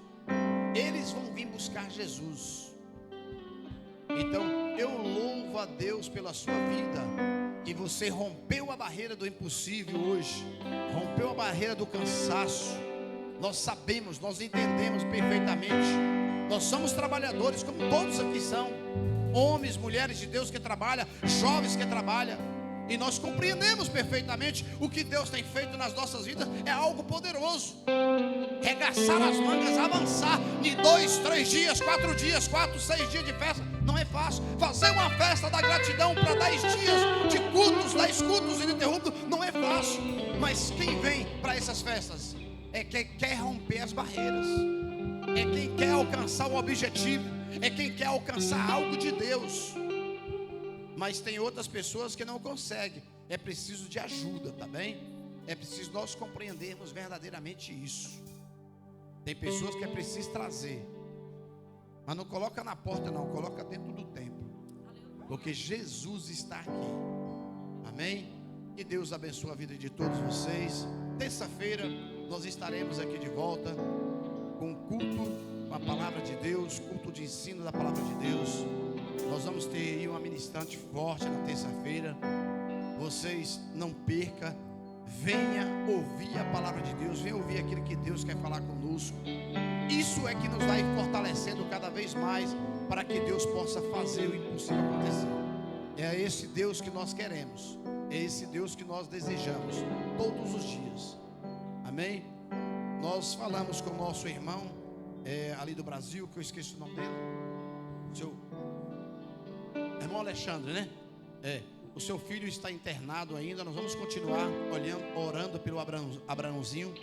Eles vão vir buscar Jesus. Então eu louvo a Deus pela sua vida, que você rompeu a barreira do impossível hoje, rompeu a barreira do cansaço. Nós sabemos, nós entendemos perfeitamente. Nós somos trabalhadores, como todos aqui são, homens, mulheres de Deus que trabalham, jovens que trabalham, e nós compreendemos perfeitamente o que Deus tem feito nas nossas vidas. É algo poderoso. Regaçar as mangas, avançar em 2, 3 dias, 4 dias, 4, 6 dias de festa, não é fácil. Fazer uma festa da gratidão para 10 dias de cultos, 10 cultos ininterruptos, não é fácil. Mas quem vem para essas festas é quem quer romper as barreiras, é quem quer alcançar o objetivo, é quem quer alcançar algo de Deus. Mas tem outras pessoas que não conseguem. É preciso de ajuda, tá bem? É preciso nós compreendermos verdadeiramente isso. Tem pessoas que é preciso trazer, mas não coloca na porta não, coloca dentro do templo, porque Jesus está aqui. Amém? Que Deus abençoe a vida de todos vocês. Terça-feira nós estaremos aqui de volta com culto, com a palavra de Deus, culto de ensino da palavra de Deus. Nós vamos ter aí uma ministrante forte na terça-feira. Vocês não percam. Venha ouvir a palavra de Deus. Venha ouvir aquilo que Deus quer falar conosco. Isso é que nos vai fortalecendo cada vez mais, para que Deus possa fazer o impossível acontecer. É esse Deus que nós queremos, é esse Deus que nós desejamos todos os dias. Amém? Nós falamos com o nosso irmão ali do Brasil, que eu esqueci o nome dele, seu irmão Alexandre, né? O seu filho está internado ainda. Nós vamos continuar orando pelo Abraãozinho,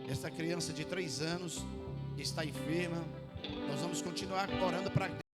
essa criança de 3 anos que está enferma. Nós vamos continuar orando para